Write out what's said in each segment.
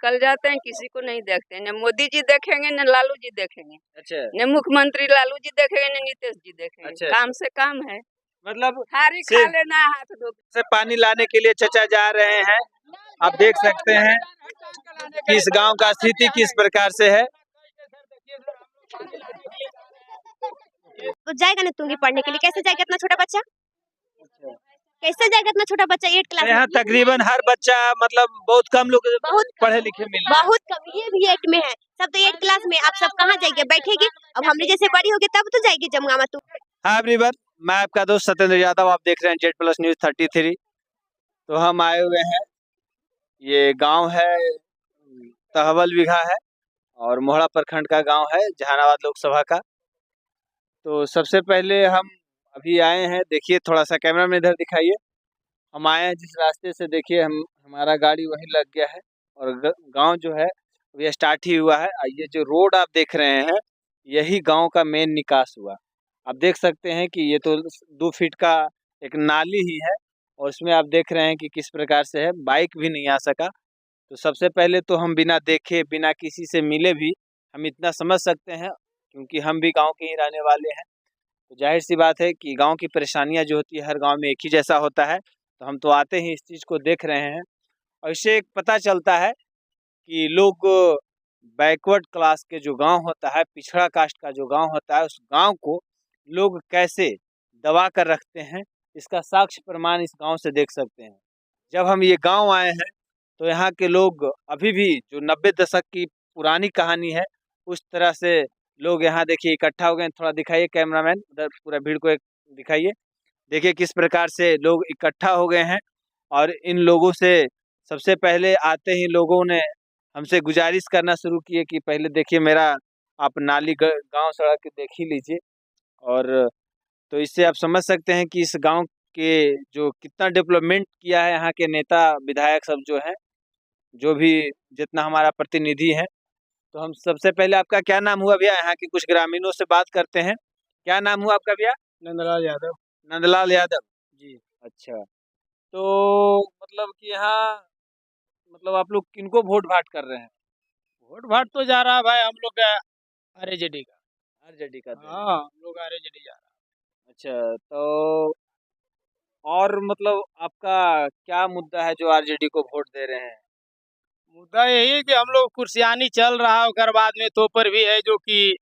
निकल जाते हैं, किसी को नहीं देखते हैं। न मोदी जी देखेंगे न लालू जी देखेंगे, अच्छा न मुख्यमंत्री लालू जी देखेंगे न नीतीश जी देखेंगे। अच्छा काम से काम है, मतलब थारी खा सिर्फ लेना है, हाथ धो से पानी लाने के लिए चचा जा रहे हैं। आप देख सकते हैं कि इस गांव का स्थिति किस प्रकार से है। तो जाएगा ना तुंगी पढ़ने के लिए, कैसे जाएगा इतना छोटा बच्चा? कैसे जाएगा इतना छोटा बच्चा 8 क्लास यहाँ में? तकरीबन हर बच्चा मतलब बहुत कम लोग बहुत पढ़े लिखे मिल रहे हैं। बहुत कम, ये भी 8 में है, सब तो 8 क्लास में। आप सब कहाँ जाएंगे, बैठेगी? अब हमने जैसे बड़ी होगी तब तो जाएगी जमगामा तू। हाँ एवरीवन, मैं आपका दोस्त सत्येंद्र यादव, आप देख रहे हैं जेड+ न्यूज 33। तो हम आए हुए हैं, ये गांव है तहवल बिघा है और मोहड़ा प्रखंड का गांव है, जहानाबाद लोकसभा का। तो सबसे पहले हम अभी आए हैं, देखिए थोड़ा सा कैमरा में इधर दिखाइए। हम आए हैं जिस रास्ते से, देखिए हमारा गाड़ी वहीं लग गया है और गांव जो है अभी स्टार्ट ही हुआ है। ये जो रोड आप देख रहे हैं, यही गांव का मेन निकास हुआ। आप देख सकते हैं कि ये तो 2 फीट का एक नाली ही है और उसमें आप देख रहे हैं कि किस प्रकार से है, बाइक भी नहीं आ सका। तो सबसे पहले तो हम बिना देखे, बिना किसी से मिले भी हम इतना समझ सकते हैं, क्योंकि हम भी गांव के ही रहने वाले हैं। तो जाहिर सी बात है कि गांव की परेशानियां जो होती है हर गांव में एक ही जैसा होता है। तो हम तो आते ही इस चीज़ को देख रहे हैं और इससे एक पता चलता है कि लोग बैकवर्ड क्लास के जो गांव होता है, पिछड़ा कास्ट का जो गांव होता है, उस गांव को लोग कैसे दबा कर रखते हैं, इसका साक्ष्य प्रमाण इस गांव से देख सकते हैं। जब हम ये गांव आए हैं तो यहाँ के लोग अभी भी जो 90 दशक की पुरानी कहानी है, उस तरह से लोग यहाँ देखिए इकट्ठा हो गए। थोड़ा दिखाइए कैमरामैन, उधर पूरा भीड़ को एक दिखाइए। देखिए किस प्रकार से लोग इकट्ठा हो गए हैं और इन लोगों से सबसे पहले आते ही लोगों ने हमसे गुजारिश करना शुरू किए कि पहले देखिए मेरा आप नाली गांव सड़क देख ही लीजिए। और तो इससे आप समझ सकते हैं कि इस गांव के जो कितना डेवलपमेंट किया है यहाँ के नेता विधायक सब जो हैं, जो भी जितना हमारा प्रतिनिधि है। तो हम सबसे पहले, आपका क्या नाम हुआ भैया? यहाँ के कुछ ग्रामीणों से बात करते हैं। क्या नाम हुआ आपका भैया? नंदलाल यादव नंदलाल यादव जी। अच्छा। तो मतलब कि यहाँ मतलब आप लोग किनको वोट भाट कर रहे हैं? वोट भाट तो जा रहा है भाई, हम लोग का आरजेडी का। आरजेडी का दे रहे हैं। हाँ, हम लोग आरजेडी जा रहा अच्छा, तो और मतलब आपका क्या मुद्दा है जो आरजेडी को वोट दे रहे हैं? है। मुद्दा यही है कि हम लोग कुर्सियानी चल रहा है, उसके बाद में तो पर भी है जो कि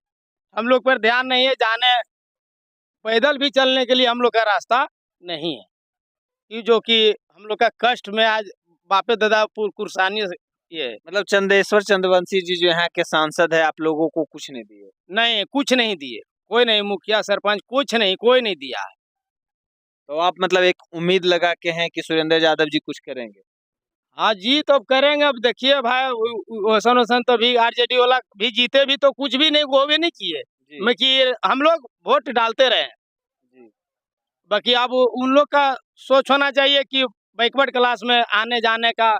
हम लोग पर ध्यान नहीं है, जाने पैदल भी चलने के लिए हम लोग का रास्ता नहीं है, कि जो कि हम लोग का कष्ट में आज बापे दादा कुर्सियानी ये मतलब चंदेश्वर चंद्रवंशी जी जो यहाँ के सांसद है, आप लोगों को कुछ नहीं दिए? नहीं, कुछ नहीं दिए, कोई नहीं, मुखिया सरपंच कुछ नहीं, कोई नहीं दिया है। तो आप मतलब एक उम्मीद लगा के हैं कि सुरेंद्र यादव जी कुछ करेंगे? हाँ जी, तो अब करेंगे। अब देखिए भाई, वैसन वैसन तो भी आरजेडी वाला भी जीते भी तो कुछ भी नहीं, वो भी नहीं किए। जी मैं कि हम लोग वोट डालते रहे, जी बाकी अब उन लोग का सोच होना चाहिए कि बैकवर्ड क्लास में आने जाने का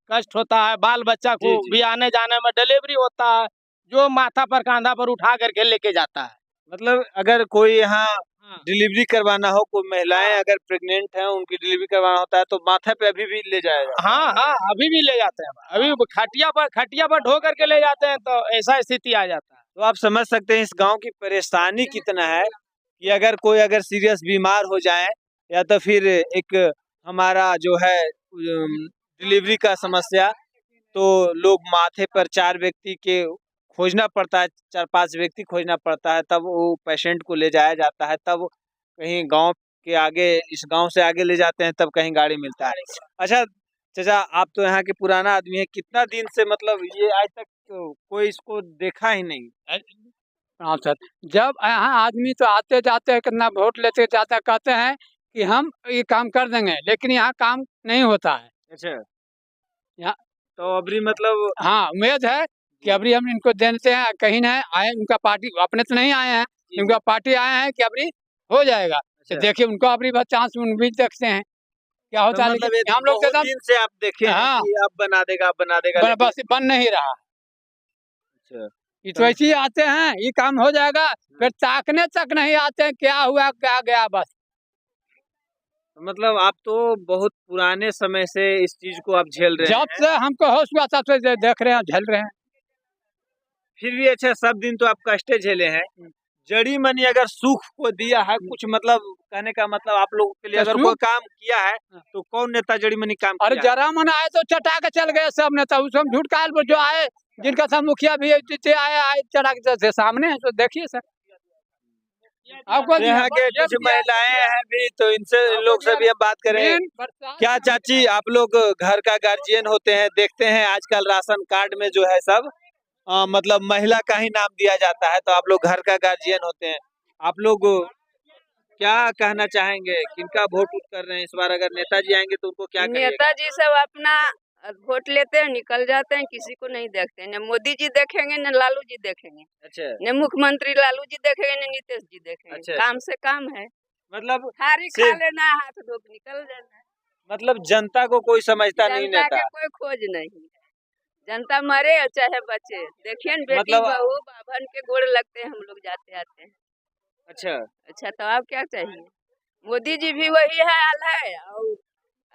कष्ट होता है, बाल बच्चा को जी जी। भी आने जाने में डिलीवरी होता है, जो माथा पर कांधा पर उठा करके लेके जाता है। मतलब अगर कोई यहाँ हाँ डिलीवरी करवाना हो, कोई महिलाएं अगर प्रेग्नेंट हैं, उनकी डिलीवरी करवाना होता है तो माथे पे अभी भी ले जाया जाता है। हाँ हाँ, अभी भी ले जाते हैं, अभी खटिया पर ढो करके ले जाते हैं, तो ऐसा स्थिति आ जाता है। तो आप समझ सकते हैं इस गांव की परेशानी कितना है कि अगर कोई सीरियस बीमार हो जाए या तो फिर एक हमारा जो है डिलीवरी का समस्या, तो लोग माथे पर 4 व्यक्ति के खोजना पड़ता है, 4-5 व्यक्ति खोजना पड़ता है, तब वो पेशेंट को ले जाया जाता है, तब कहीं गांव के आगे, इस गांव से आगे ले जाते हैं, तब कहीं गाड़ी मिलता है। अच्छा चाचा, आप तो यहाँ के पुराना आदमी है, कितना दिन से मतलब ये आज तक कोई इसको देखा ही नहीं? हाँ सर, जब यहाँ आदमी तो आते जाते हैं, कितना वोट लेते जाते कहते हैं कि हम ये काम कर देंगे, लेकिन यहाँ काम नहीं होता है। अच्छा, यहाँ तो अभी मतलब हाँ, उम्मीद है कि अभी हम इनको देते हैं, कहीं ना आए उनका पार्टी, अपने तो नहीं आए हैं, उनका पार्टी आए हैं कि अभी हो जाएगा। तो अच्छा। देखिए उनको अभी बस चांस भी देखते हैं क्या होता है, मतलब लेकिन हम लोग के बहुत साथ दिन से आप देखे हैं हाँ कि अब बना देगा, बना देगा, लेकिन बस बन नहीं रहा। अच्छा, ये तो ऐसे ही आते हैं, ये काम हो जाएगा, फिर ताकने तक नहीं आते हैं क्या हुआ क्या गया, बस मतलब आप तो बहुत पुराने समय से इस चीज को आप झेल रहे जब हैं, से हमको होश हुआ तब से देख रहे हैं, झेल रहे हैं। फिर भी अच्छा सब दिन तो आप कष्टे झेले हैं। जड़ी मनी अगर सुख को दिया है कुछ, मतलब कहने का मतलब आप लोगों के लिए तो अगर सुख- कोई काम किया है तो कौन नेता जड़ी मनी काम अरे किया है? जरा मन आए तो चटा के चल गए सब नेता, उस हम झूठ काल पर जो आए, जिनका सब मुखिया भी जीते आए चढ़ा के से सामने है, तो देखिए सर आपको तो यहाँ के कुछ महिलाएं हैं भी, तो इनसे इन लोग से भी हम बात करें। क्या चाची, आप लोग घर का गार्जियन होते हैं, देखते हैं आजकल राशन कार्ड में जो है सब मतलब महिला का ही नाम दिया जाता है, तो आप लोग घर का गार्जियन होते हैं, आप लोग क्या कहना चाहेंगे, किनका वोट कर रहे हैं इस बार? अगर नेताजी आएंगे तो उनको क्या कहिएगा? नेताजी सब अपना वोट लेते हैं, निकल जाते हैं, किसी को नहीं देखते हैं। न मोदी जी देखेंगे न लालू जी देखेंगे, अच्छा, न मुख्यमंत्री लालू जी देखेंगे न नीतीश जी देखेंगे। अच्छा, काम से काम है, मतलब थारी खा सिर्फ लेना, हाथ धो के निकल जाना। मतलब जनता को कोई समझता नहीं जनता नेता। के कोई खोज नहीं, जनता मरे और चाहे बचे। देखिए न बेटी मतलब बहू बाभन के गोड़ लगते हैं हम लोग जाते आते हैं। अच्छा, अच्छा तो आप क्या चाहिए? मोदी जी भी वही हाल है, और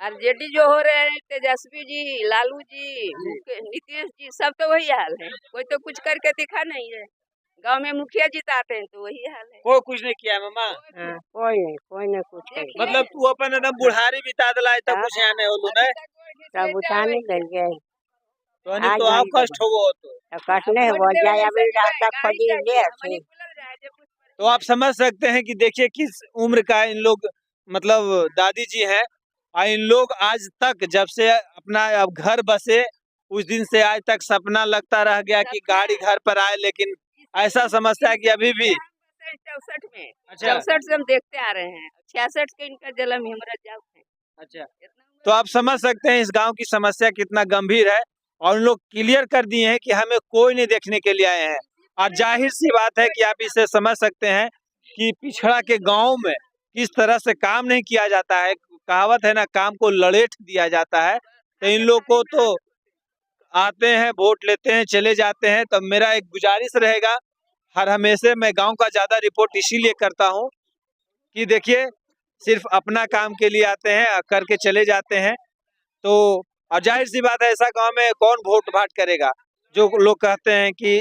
आरजेडी जो हो रहे हैं, तेजस्वी जी, लालू जी, नीतीश जी, सब तो वही हाल है। कोई तो कुछ करके दिखा नहीं है। गांव में मुखिया जिताते हैं तो वही हाल है। कोई कुछ नहीं किया मामा। कोई नहीं कुछ देखिए, मतलब तू अपन एकदम बुढ़ारी बिता दिला तब कुछ यहाँ नहीं होलू नहीं, सब उठाने लग गए तो नहीं तो आप कष्ट हो तो। कष्ट नहीं हो जाए अभी रास्ता खोजी ले तो आप समझ सकते हैं कि देखिए किस उम्र का इन लोग, मतलब दादी जी हैं, और इन लोग आज तक जब से अपना अब घर बसे उस दिन से आज तक सपना लगता रह गया कि गाड़ी घर पर आए, लेकिन ऐसा समझता है कि अभी भी 64 में, अच्छा 64 से हम देखते आ रहे हैं। 66 के इनका जन्म हिमरत जाऊ है। अच्छा, तो आप समझ सकते हैं इस गांव की समस्या कितना गंभीर है, और उन लोग क्लियर कर दिए हैं कि हमें कोई नहीं देखने के लिए आए हैं। और जाहिर सी बात है कि आप इसे समझ सकते हैं कि पिछड़ा के गांव में किस तरह से काम नहीं किया जाता है। कहावत है ना, काम को लड़ेठ दिया जाता है। तो इन लोग को तो आते हैं, वोट लेते हैं, चले जाते हैं। तो मेरा एक गुजारिश रहेगा, हर हमेशा मैं गांव का ज्यादा रिपोर्ट इसीलिए करता हूं कि देखिए सिर्फ अपना काम के लिए आते हैं, करके चले जाते हैं। तो और जाहिर सी बात है ऐसा गांव में कौन वोट भाट करेगा? जो लोग कहते हैं कि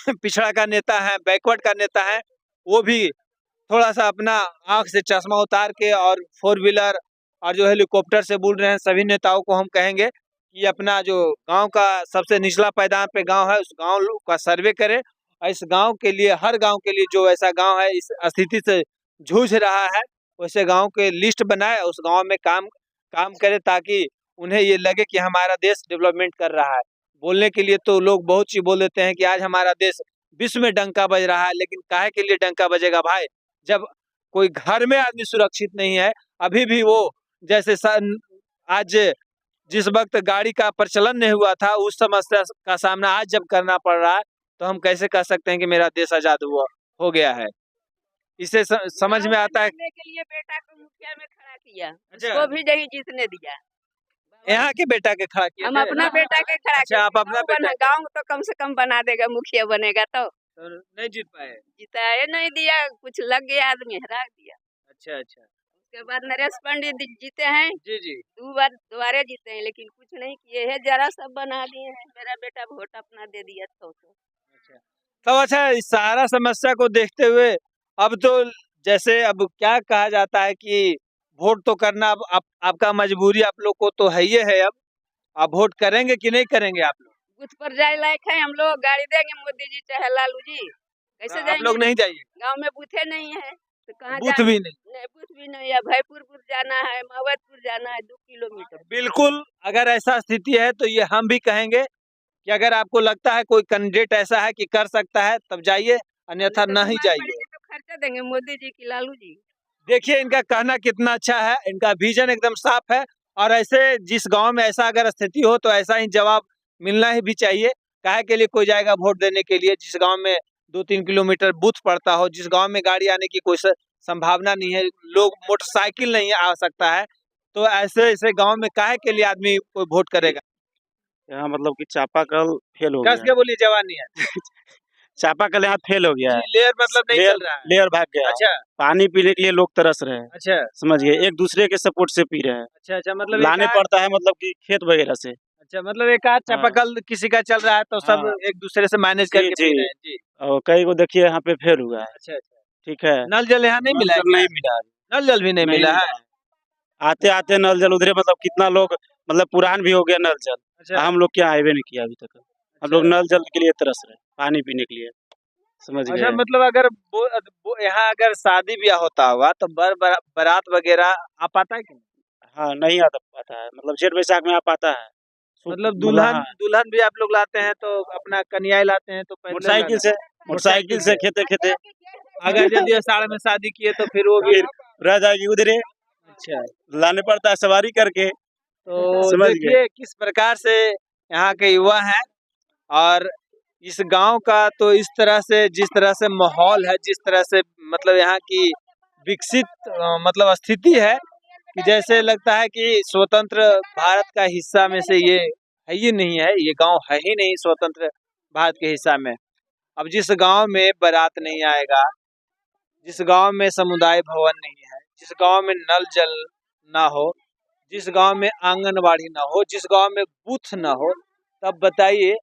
पिछड़ा का नेता है, बैकवर्ड का नेता है, वो भी थोड़ा सा अपना आंख से चश्मा उतार के और 4 व्हीलर और जो हेलीकॉप्टर से बुल रहे हैं, सभी नेताओं को हम कहेंगे कि अपना जो गांव का सबसे निचला पायदान पे गांव है, उस गांव का सर्वे करें, और इस गांव के लिए, हर गांव के लिए जो ऐसा गांव है इस स्थिति से जूझ रहा है, वैसे गांव के लिस्ट बनाए, उस गांव में काम काम करे, ताकि उन्हें ये लगे कि हमारा देश डेवलपमेंट कर रहा है। बोलने के लिए तो लोग बहुत चीज बोल देते हैं कि आज हमारा देश विश्व में डंका बज रहा है, लेकिन काहे के लिए डंका बजेगा भाई, जब कोई घर में आदमी सुरक्षित नहीं है। अभी भी वो जैसे आज जिस वक्त गाड़ी का प्रचलन नहीं हुआ था, उस समस्या का सामना आज जब करना पड़ रहा है, तो हम कैसे कह सकते हैं कि मेरा देश आजाद हुआ हो गया है? इसे समझ में आता है। के लिए बेटा को मुखिया में खड़ा किया, अच्छा, उसको भी नहीं जीतने दिया। यहाँ के बेटा के खड़ा किया हम थे? अपना बेटा के खड़ा अच्छा, किया। आप अपना बेटा गाँव तो कम से कम बना देगा, मुखिया बनेगा तो। तो नहीं जीत पाए? जिताए नहीं दिया, कुछ लग गया, आदमी हरा दिया। अच्छा अच्छा, उसके बाद नरेश पंडित जीते हैं, जी जी, 2 बार दोबारा जीते हैं, लेकिन कुछ नहीं किए हैं, जरा सब बना दिए हैं। मेरा बेटा वोट अपना दे दिया तो। अच्छा। तो अच्छा, इस सारा समस्या को देखते हुए अब तो जैसे अब क्या कहा जाता है कि वोट तो करना अब आपका मजबूरी आप लोग को तो है ही है। अब आप वोट करेंगे कि नहीं करेंगे आप लोग? बूथ पर जाए लायक है, हम लोग गाड़ी देंगे मोदी जी चाहे लालू जी, कैसे आप जाएंगे? लोग नहीं जाइए? गांव में बूथे नहीं है तो कहाँ बूथ भी नहीं? नहीं, बूथ भी नहीं है। भैपुरपुर जाना है, मवतपुर जाना है, 2 किलोमीटर। बिल्कुल, अगर ऐसा स्थिति है तो ये हम भी कहेंगे कि अगर आपको लगता है कोई कैंडिडेट ऐसा है कि कर सकता है तब जाइए, अन्यथा नहीं जाइए। तो खर्चा देंगे मोदी जी की लालू जी। देखिए इनका कहना कितना अच्छा है, इनका विजन एकदम साफ है, और ऐसे जिस गांव में ऐसा अगर स्थिति हो तो ऐसा ही जवाब मिलना ही भी चाहिए। काहे के लिए कोई जाएगा वोट देने के लिए जिस गांव में 2-3 किलोमीटर बूथ पड़ता हो, जिस गांव में गाड़ी आने की कोई संभावना नहीं है, लोग मोटरसाइकिल नहीं आ सकता है, तो ऐसे ऐसे गांव में काहे के लिए आदमी कोई वोट करेगा? यहाँ मतलब कि चापाकल फेल हो कस गया के बोलिए, जवानी है। चापाकल यहाँ फेल हो गया है। लेयर मतलब नहीं लेयर चल रहा है। लेयर भाग गया है। अच्छा पानी पीने के लिए लोग तरस रहे हैं, अच्छा समझ गए, एक दूसरे के सपोर्ट से पी रहे हैं। अच्छा अच्छा मतलब लाने पड़ता है मतलब कि खेत वगैरह से। अच्छा मतलब एक आध हाँ। चापाकल किसी का चल रहा है तो सब हाँ। एक दूसरे से मैनेज जी, करके पी जी। रहे हैं जी। और कई को देखिए यहाँ पे फेल हुआ है। अच्छा अच्छा ठीक है, नल जल यहाँ नहीं नल मिला है जल क्या? नहीं मिला है। नल जल भी नहीं मिला है। आते आते नल जल उधरे मतलब कितना लोग मतलब पुरान भी हो गया नल जल। अच्छा हम लोग क्या आए नहीं किया अभी तक। हम लोग अच्छा। नल जल के लिए तरस रहे हैं, पानी पीने के लिए, समझ अच्छा गए। मतलब अगर यहाँ अगर शादी ब्याह होता होगा तो बारात वगैरह आ पाता है कि नहीं? हाँ, नहीं आता पाता है, मतलब जेठ बैसाख में आ पाता है। मतलब दुल्हन दुल्हन भी आप लोग लाते हैं तो अपना कन्याएं लाते हैं तो पैदल मोटरसाइकिल से मोटरसाइकिल से। खेते खेते अगर यदि आषाढ़ में शादी किए तो फिर वो भी फिर रह जाएगी उधरे, अच्छा लाने पड़ता है सवारी करके। तो समझ गए। देखिए किस प्रकार से यहाँ के युवा हैं और इस गांव का तो इस तरह से जिस तरह से माहौल है, जिस तरह से मतलब यहाँ की विकसित मतलब स्थिति है कि जैसे लगता है कि स्वतंत्र भारत का हिस्सा में से ये है ही नहीं है, ये गांव है ही नहीं स्वतंत्र भारत के हिस्सा में। अब जिस गांव में बारात नहीं आएगा, जिस गांव में समुदाय भवन नहीं है, जिस गांव में नल जल ना हो, जिस गांव में आंगनबाड़ी ना हो, जिस गांव में बूथ ना हो, तब बताइए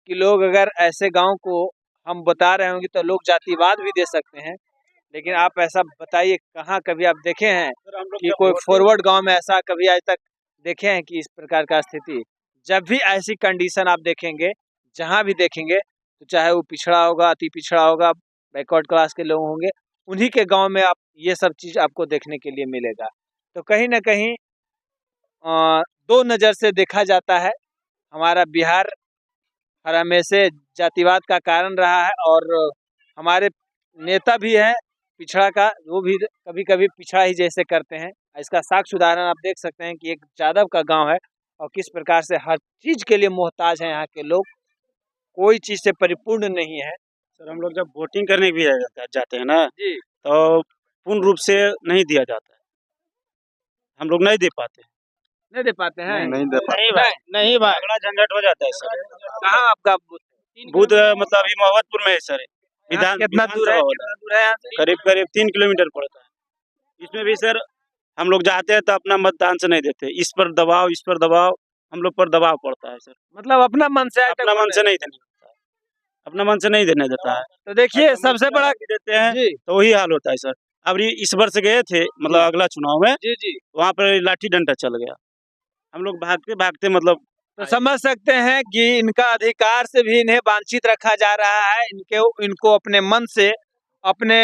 कि लोग अगर ऐसे गांव को हम बता रहे होंगे तो लोग जातिवाद भी दे सकते हैं। लेकिन आप ऐसा बताइए कहाँ कभी आप देखे हैं कि कोई फॉरवर्ड गांव में ऐसा कभी आज तक देखे हैं कि इस प्रकार का स्थिति? जब भी ऐसी कंडीशन आप देखेंगे, जहां भी देखेंगे, तो चाहे वो पिछड़ा होगा, अति पिछड़ा होगा, बैकवर्ड क्लास के लोग होंगे, उन्हीं के गांव में आप ये सब चीज आपको देखने के लिए मिलेगा। तो कहीं ना कहीं दो नज़र से देखा जाता है, हमारा बिहार हमेशा जातिवाद का कारण रहा है और हमारे नेता भी हैं पिछड़ा का, वो भी कभी कभी पिछड़ा ही जैसे करते हैं। इसका साक्ष्य उदाहरण आप देख सकते हैं कि एक जादव का गांव है और किस प्रकार से हर चीज के लिए मोहताज है यहाँ के लोग, कोई चीज से परिपूर्ण नहीं है। सर हम लोग जब वोटिंग करने भी जाते हैं ना, जी तो पूर्ण रूप से नहीं दिया जाता है, हम लोग नहीं दे पाते हैं। नहीं दे पाते हैं। नहीं दे नहीं भाई, नहीं भाई। बड़ा झंझट हो जाता है सर। कहाँ आपका बूथ? बूथ मतलब अभी मोहम्मदपुर में है सर। यहाँ कितना दूर है? कितना दूर है यहाँ से? करीब करीब 3 किलोमीटर पड़ता है। इसमें भी सर हम लोग जाते हैं तो अपना मतदान से नहीं देते, इस पर दबाव, इस पर दबाव, हम लोग पर दबाव पड़ता है सर। मतलब अपना मन से अपना मन से नहीं देने देता है, अपना मन से नहीं देने देता है। तो देखिए सबसे बड़ा देते हैं जी तो वही हाल होता है सर। अब इस वर्ष गए थे मतलब अगला चुनाव में, जी जी वहाँ पर लाठी डंडा चल गया, हम लोग भागते भागते मतलब तो समझ सकते हैं कि इनका अधिकार से भी इन्हें वंचित रखा जा रहा है। इनको अपने मन से अपने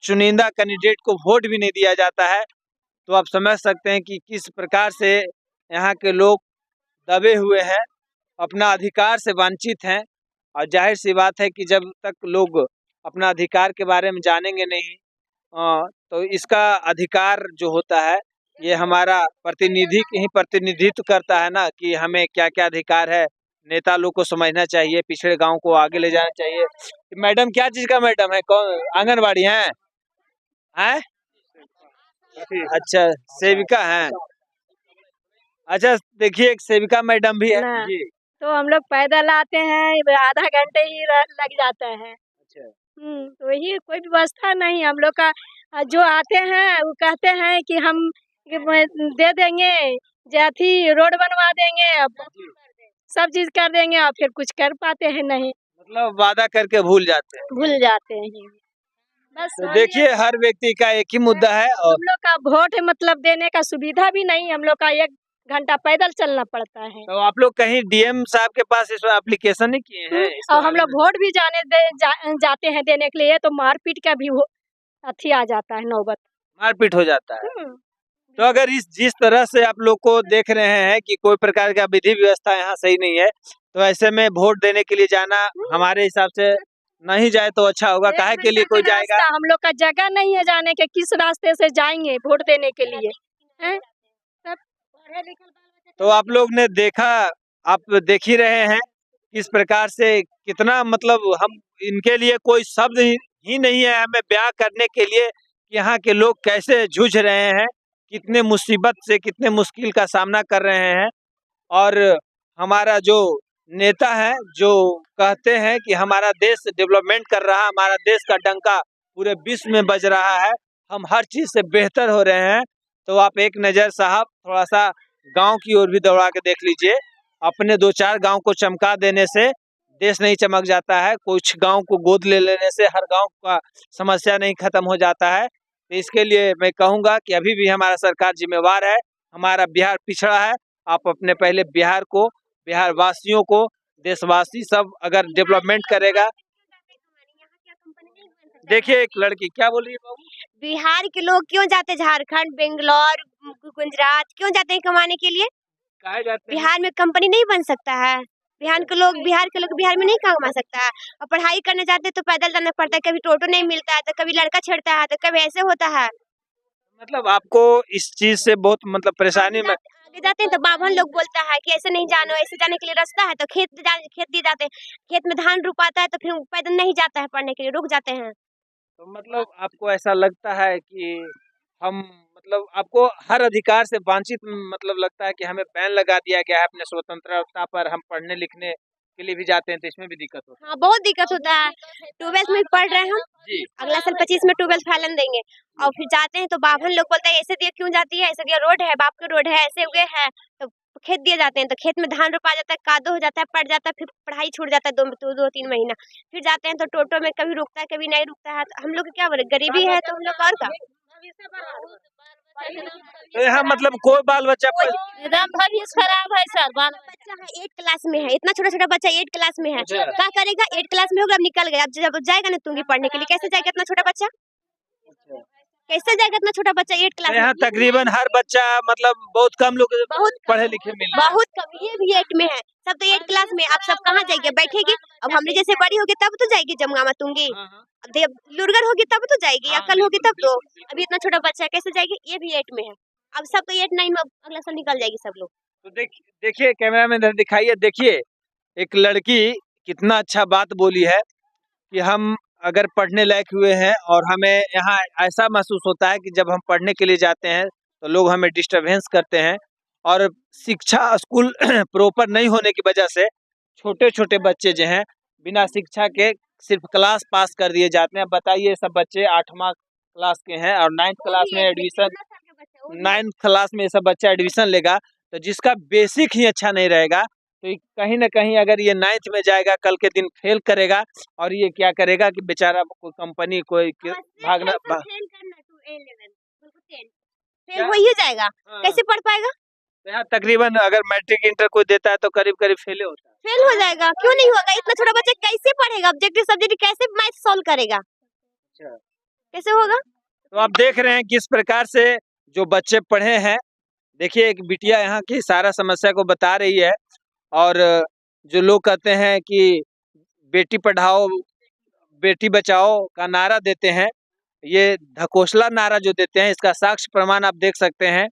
चुनिंदा कैंडिडेट को वोट भी नहीं दिया जाता है। तो आप समझ सकते हैं कि किस प्रकार से यहाँ के लोग दबे हुए हैं, अपना अधिकार से वंचित हैं। और जाहिर सी बात है कि जब तक लोग अपना अधिकार के बारे में जानेंगे नहीं तो इसका अधिकार जो होता है ये हमारा प्रतिनिधि ही प्रतिनिधित्व करता है ना, कि हमें क्या क्या अधिकार है। नेता लोग को समझना चाहिए, पिछड़े गांव को आगे ले जाना चाहिए। मैडम क्या चीज का मैडम है? कौन? आंगनबाड़ी है? अच्छा सेविका है। अच्छा देखिए एक सेविका मैडम भी है जी। तो हम लोग पैदल आते हैं, आधा घंटे ही लग जाता है। अच्छा तो वही कोई व्यवस्था नहीं हम लोग का। जो आते हैं वो कहते हैं कि हम दे देंगे, जाती रोड बनवा देंगे, अब सब चीज कर देंगे और फिर कुछ कर पाते हैं नहीं, मतलब वादा करके भूल जाते हैं। भूल जाते हैं बस। तो देखिए हर व्यक्ति का एक ही मुद्दा है और हम लोग का वोट मतलब देने का सुविधा भी नहीं, हम लोग का 1 घंटा पैदल चलना पड़ता है। तो आप लोग कहीं डीएम साहब के पास इस एप्लीकेशन नहीं किए हैं? और हम लोग वोट भी जाते हैं देने के लिए, तो मारपीट का भी अथी आ जाता है, नौबत मारपीट हो जाता है। तो अगर जिस तरह से आप लोग को देख रहे हैं कि कोई प्रकार का विधि व्यवस्था यहाँ सही नहीं है, तो ऐसे में वोट देने के लिए जाना हमारे हिसाब से नहीं जाए तो अच्छा होगा। काहे के लिए कोई जाएगा? हम लोग का जगह नहीं है जाने के, किस रास्ते से जाएंगे वोट देने के लिए हैं? तो आप लोग ने देखा, आप देख ही रहे हैं किस प्रकार से कितना मतलब हम इनके लिए कोई शब्द ही नहीं है हमें बयां करने के लिए कि यहाँ के लोग कैसे जूझ रहे हैं, कितने मुसीबत से, कितने मुश्किल का सामना कर रहे हैं। और हमारा जो नेता हैं जो कहते हैं कि हमारा देश डेवलपमेंट कर रहा है, हमारा देश का डंका पूरे विश्व में बज रहा है, हम हर चीज से बेहतर हो रहे हैं। तो आप एक नज़र साहब थोड़ा सा गांव की ओर भी दौड़ा के देख लीजिए। अपने 2-4 गांव को चमका देने से देश नहीं चमक जाता है, कुछ गांव को गोद ले लेने से हर गांव का समस्या नहीं खत्म हो जाता है। तो इसके लिए मैं कहूँगा कि अभी भी हमारा सरकार जिम्मेवार है, हमारा बिहार पिछड़ा है। आप अपने पहले बिहार को, बिहार वासियों को, देशवासी सब अगर डेवलपमेंट करेगा। देखिए एक लड़की क्या बोल रही है बाबू? बिहार के लोग क्यों जाते झारखंड, बेंगलोर, गुजरात क्यों जाते हैं कमाने के लिए? कहे जाते हैं बिहार में कंपनी नहीं बन सकता है? बिहार के लोग बिहार में नहीं कमा सकता है। और पढ़ाई करने जाते हैं तो पैदल जाना पड़ता है, कभी टोटो नहीं मिलता है, तो कभी लड़का छेड़ता है, तो कभी ऐसे होता है। मतलब आपको इस चीज से बहुत मतलब परेशानी में आगे जाते हैं तो बाभन लोग बोलता है कि ऐसे नहीं जानो, ऐसे जाने के लिए रास्ता है, तो खेत दिए जाते हैं, खेत में धान रोपाता है तो फिर पैदल नहीं जाता है पढ़ने के लिए, रुक जाते हैं। तो मतलब आपको ऐसा लगता है कि हम मतलब आपको हर अधिकार से वंचित मतलब लगता है कि हमें बैन लगा दिया गया है अपने स्वतंत्रता पर, हम पढ़ने लिखने के लिए भी जाते हैं तो इसमें भी दिक्कत होती हाँ, बहुत दिक्कत होता है। 12th में पढ़ रहे हैं हम, जी। अगला साल 25 में 12th फाइनल देंगे और फिर जाते हैं तो बाभन लोग बोलते हैं ऐसे दिया क्यों जाती है, ऐसे दिया रोड है, बाप के रोड है, ऐसे हुए है, तो खेत दिए जाते हैं तो खेत में धान रोपा जाता है, कादो हो जाता है, पड़ जाता है, फिर पढ़ाई छूट जाता है 2-3 महीना। फिर जाते हैं तो टोटो में कभी रुकता है कभी नहीं रुकता है, तो हम लोग क्या बोले, गरीबी है तो हम लोग और का। तो यहाँ मतलब कोई बाल बच्चा एकदम भविष्य खराब है सर। बच्चा है 8 क्लास में है, इतना छोटा छोटा बच्चा 8 क्लास में है, अच्छा। क्या करेगा? 8 क्लास में होगा, अब निकल गया, अब जब जाएगा ना तुंगी पढ़ने के लिए, कैसे जाएगा इतना छोटा बच्चा? कैसे जाएगा इतना छोटा बच्चा 8 क्लास में? यहाँ तकरीबन हर बच्चा मतलब बहुत कम लोग बहुत पढ़े लिखे मिल रहे हैं। बहुत कम, ये भी 8 में है, सब तो 8 क्लास में। आप सब कहाँ जाएगी? बैठेगी, अब हमने जैसे बड़ी होगी तब तो जाएगी जमुआ तुंगी, हाँ, हाँ। अब लुरगर होगी तब तो जाएगी, हाँ, अकल होगी तब तो। बिल्कुल, अभी इतना छोटा बच्चा है, कैसे जाएगी? ये भी 8 में है, अब सब तो 8-9 में अगला साल निकल जाएगी सब लोग। तो देखिए कैमरा में इधर दिखाइए, देखिए एक लड़की कितना अच्छा बात बोली है कि हम अगर पढ़ने लायक हुए हैं और हमें यहाँ ऐसा महसूस होता है कि जब हम पढ़ने के लिए जाते हैं तो लोग हमें डिस्टरबेंस करते हैं और शिक्षा स्कूल प्रॉपर नहीं होने की वजह से छोटे छोटे बच्चे जो हैं बिना शिक्षा के सिर्फ क्लास पास कर दिए जाते हैं। बताइए सब बच्चे 8वां क्लास के हैं और 9th क्लास में एडमिशन 9th क्लास में ये सब बच्चा एडमिशन लेगा, तो जिसका बेसिक ही अच्छा नहीं रहेगा तो कहीं ना कहीं अगर ये 9th में जाएगा कल के दिन फेल करेगा और ये क्या करेगा कि बेचारा कोई कंपनी कोई भागना फेल हो ही जाएगा, हाँ। कैसे पढ़ पाएगा? तो यहाँ तकरीबन अगर मैट्रिक इंटर कोई देता है तो करीब करीब फेल होता है। फेल हो जाएगा, क्यों नहीं होगा? इतना छोटा बच्चा कैसे पढ़ेगा? ऑब्जेक्टिव सब्जेक्ट कैसे मैथ सॉल्व करेगा? अच्छा। कैसे होगा? तो आप देख रहे हैं किस प्रकार से जो बच्चे पढ़े हैं। देखिए एक बिटिया यहाँ की सारा समस्या को बता रही है और जो लोग कहते हैं कि बेटी पढ़ाओ बेटी बचाओ का नारा देते हैं, ये ढकोसला नारा जो देते हैं इसका साक्ष्य प्रमाण आप देख सकते हैं।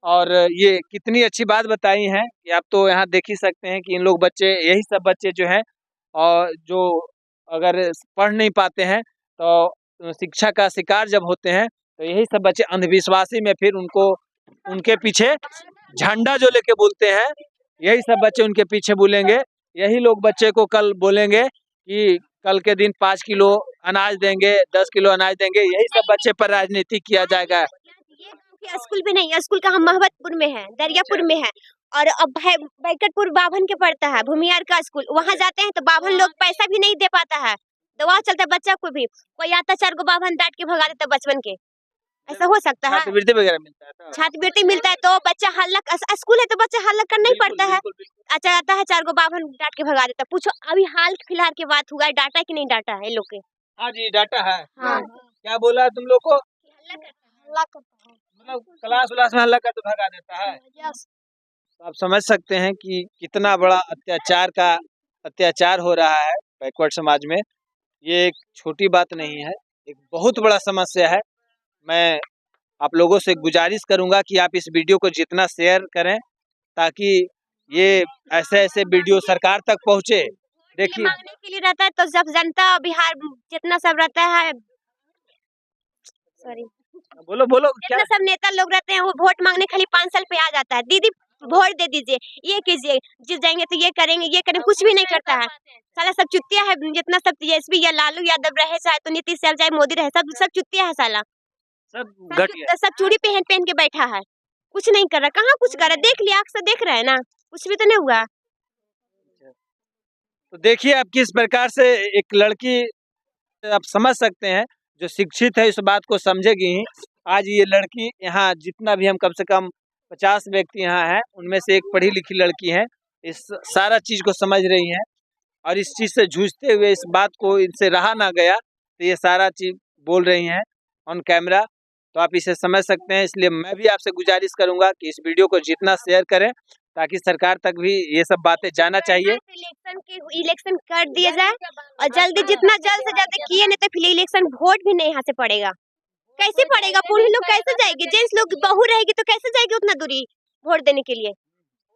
और ये कितनी अच्छी बात बताई है कि आप तो यहाँ देख ही सकते हैं कि इन लोग बच्चे, यही सब बच्चे जो हैं और जो अगर पढ़ नहीं पाते हैं तो शिक्षा का शिकार जब होते हैं तो यही सब बच्चे अंधविश्वासी में फिर उनको उनके पीछे झंडा जो लेके बोलते हैं, यही सब बच्चे उनके पीछे बोलेंगे। यही लोग बच्चे को कल बोलेंगे कि कल के दिन 5 किलो अनाज देंगे, 10 किलो अनाज देंगे, यही सब बच्चे पर राजनीति किया जाएगा। ये स्कूल भी नहीं, स्कूल कहाँ महबतपुर में है, दरियापुर में है, और अब बैकटपुर बाभन के पड़ता है, भूमियार का स्कूल, वहाँ जाते हैं तो बाभन लोग पैसा भी नहीं दे पाता है, दवा चलता है बच्चा को भी, कोई आता 4 गो बाभन डांट के भगा देता बचपन के, ऐसा हो सकता है? छात्रवृत्ति वगैरह मिलता है, छात्रवृत्ति मिलता है तो बच्चा हल्ला, स्कूल है तो बच्चा हल्ला करना ही पड़ता है। अच्छा आता है 4 गो बाभन डांट के भगा देता। पूछो अभी हाल फिलहाल की बात हुआ है, डाटा कि नहीं डाटा है लोग के? हाँ जी डाटा है। हाँ। क्या बोला तुम लोग को? हल्ला करता है, मतलब क्लास व्लास में हल्ला कर तो भगा देता है। तो आप समझ सकते हैं कि कितना बड़ा अत्याचार हो रहा है बैकवर्ड समाज में। ये एक छोटी बात नहीं है, एक बहुत बड़ा समस्या है। मैं आप लोगों से गुजारिश करूंगा कि आप इस वीडियो को जितना शेयर करें ताकि ये ऐसे वीडियो सरकार तक पहुंचे। देखिए मांगने के लिए रहता है तो जब जनता बिहार जितना सब रहता है, सॉरी बोलो क्या? जितना सब नेता लोग रहते हैं वो वोट मांगने खाली 5 साल पे आ जाता है। दीदी वोट दे दीजिए, ये कीजिए, जीत जाएंगे तो ये करेंगे, कुछ भी नहीं करता है। साला सब चुतिया है, जितना सब तेजस्वी या लालू यादव रहे, चाहे तो नीतीश यादव, चाहे मोदी रहे, सब चुतिया है साला। सब घटिया। सब चूड़ी पहन पहन के बैठा है, कुछ नहीं कर रहा। कहाँ कुछ कर रहा है? देख लिया, आँख से देख रहा है ना, कुछ भी तो नहीं हुआ। तो देखिए आप किस प्रकार से एक लड़की, आप समझ सकते हैं, जो शिक्षित है इस बात को समझेगी ही। आज ये लड़की यहाँ, जितना भी हम कम से कम 50 व्यक्ति यहाँ हैं, उनमें से एक पढ़ी लिखी लड़की है, इस सारा चीज को समझ रही हैं और इस चीज से जूझते हुए इस बात को इनसे रहा ना गया तो ये सारा चीज बोल रही हैं ऑन कैमरा। तो आप इसे समझ सकते हैं। इसलिए मैं भी आपसे गुजारिश करूंगा कि इस वीडियो को जितना शेयर करें ताकि सरकार तक भी ये सब बातें जाना चाहिए। इलेक्शन कर दिया जाए और जल्दी, जितना जल्द से जल्द किए, नहीं तो फिर इलेक्शन वोट भी नहीं यहाँ से पड़ेगा। कैसे पड़ेगा? बूढ़े लोग कैसे जाएगी? जेंट्स लोग, बहू रहेगी तो कैसे जाएगी उतना दूरी वोट देने के लिए?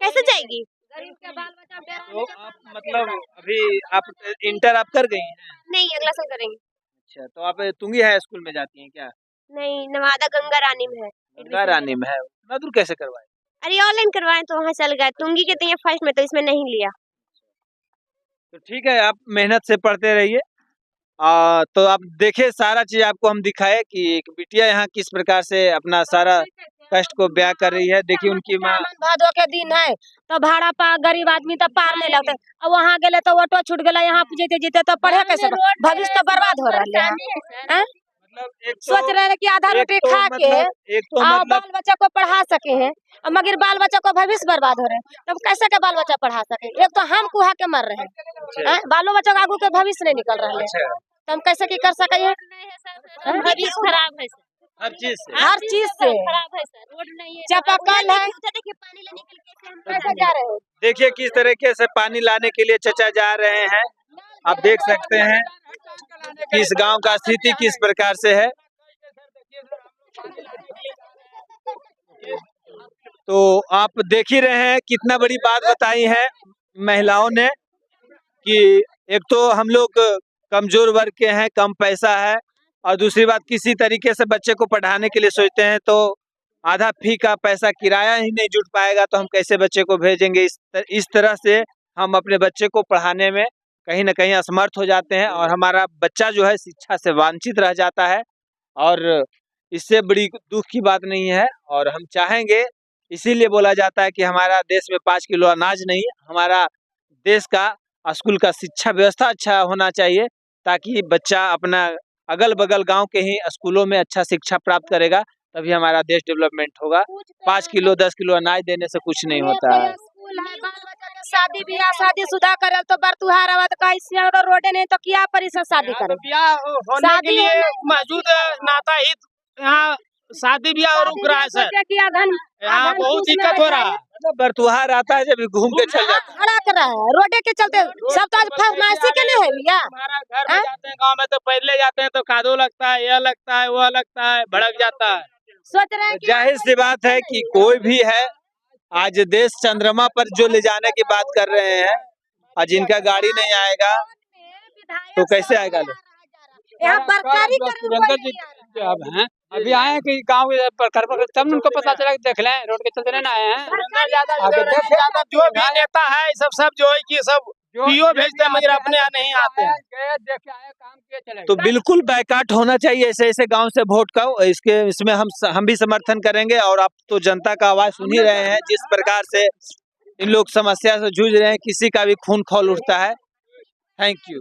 कैसे जाएगी? तो आप मतलब अभी आप इंटर आप कर गई हैं? नहीं, अगला साल करेंगे। अच्छा, तो आप तुंगी हाई स्कूल में जाती हैं क्या? नहीं, नवादा गंगा रानी में है। गंगा रानी में है। इतना दूर कैसे करवाए? अरे ऑनलाइन करवाएं तो वहाँ चल गए। तुंगी के तो फर्स्ट में, तो इसमें नहीं लिया। तो ठीक है, आप मेहनत से पढ़ते रहिए। तो आप देखिए, सारा चीज आपको हम दिखाए कि एक बिटिया यहाँ किस प्रकार से अपना सारा कष्ट को ब्याह कर रही है। देखिए उनकी माँ, भादो के दिन है तो भाड़ा पा गरीब आदमी तो पार नहीं लगता। अब वहाँ गए तो ऑटो छूट गया, यहाँ जीते जीते तो पढ़े कैसे? भविष्य तो बर्बाद हो रहा है। मतलब एक सोच रहे हैं कि आधा रोटी खा के मतलब बाल बच्चा को पढ़ा सके हैं, मगर बाल बच्चा को भविष्य बर्बाद हो रहे हैं। तब कैसे के बाल बच्चा पढ़ा सके? एक तो हम कुहा के मर रहे हैं, बालों बच्चा का आगू के भविष्य नहीं निकल रहा है, तो हम कैसे की कर सके? भविष्य खराब है हर चीज से, हर चीज से खराब है सर। रोड नहीं है, चापाकल है, देखिए पानी लेने के लिए हम कैसे जा रहे हैं? देखिए किस तरीके से पानी लाने के लिए चचा जा रहे हैं। आप देख सकते हैं कि इस गांव का स्थिति किस प्रकार से है। तो आप देख ही रहे हैं कितना बड़ी बात बताई है महिलाओं ने कि एक तो हम लोग कमजोर वर्ग के हैं, कम पैसा है, और दूसरी बात किसी तरीके से बच्चे को पढ़ाने के लिए सोचते हैं तो आधा फी का पैसा किराया ही नहीं जुट पाएगा तो हम कैसे बच्चे को भेजेंगे। इस तरह से हम अपने बच्चे को पढ़ाने में कहीं ना कहीं असमर्थ हो जाते हैं और हमारा बच्चा जो है शिक्षा से वंचित रह जाता है। और इससे बड़ी दुख की बात नहीं है। और हम चाहेंगे, इसीलिए बोला जाता है कि हमारा देश में 5 किलो अनाज नहीं, हमारा देश का स्कूल का शिक्षा व्यवस्था अच्छा होना चाहिए ताकि बच्चा अपना अगल बगल गांव के ही स्कूलों में अच्छा शिक्षा प्राप्त करेगा, तभी हमारा देश डेवलपमेंट होगा। 5 किलो 10 किलो अनाज देने से कुछ नहीं होता है। शादी ब्याह शादी शुदा करे तो बरतुहार आवा तो कैसे? अगर रोडे नहीं तो क्या परिसर शादी करे? ब्याह होने के लिए मौजूद नाता हित यहाँ शादी ब्याह रुक रहा है सर। यहाँ बहुत दिक्कत हो रहा है। बरतुहार आता है जब घूम के चल जाता है, खड़ा कर रहा है रोडे के चलते। सब तो आज फरमाइशी के नहीं है भैया। हमारा घर में जाते हैं, गांव में तो पहले जाते हैं तो कादो लगता है, यह लगता है, वह लगता है, भड़क जाता है। सोच रहे हैं कि जाहिर सी बात है कि कोई भी है आज देश चंद्रमा पर जो ले जाने की बात कर रहे हैं, आज जिनका गाड़ी नहीं आएगा तो कैसे आएगा लोग? यहाँ सरकारी अब हैं, अभी आए हैं कि गाँव तब उनको पता चला कि देख लें, रोड के चलते नहीं आए हैं। जो भी नेता है सब जो है कि सब पीओ भेजते हैं, मगर अपने यहाँ नहीं आते हैं। काम किए चले। तो बिल्कुल बैकाट होना चाहिए ऐसे ऐसे गांव से वोट का। इसमें हम भी समर्थन करेंगे। और आप तो जनता का आवाज सुन ही रहे हैं जिस प्रकार से इन लोग समस्या से जूझ रहे हैं, किसी का भी खून खौल उठता है। Thank you.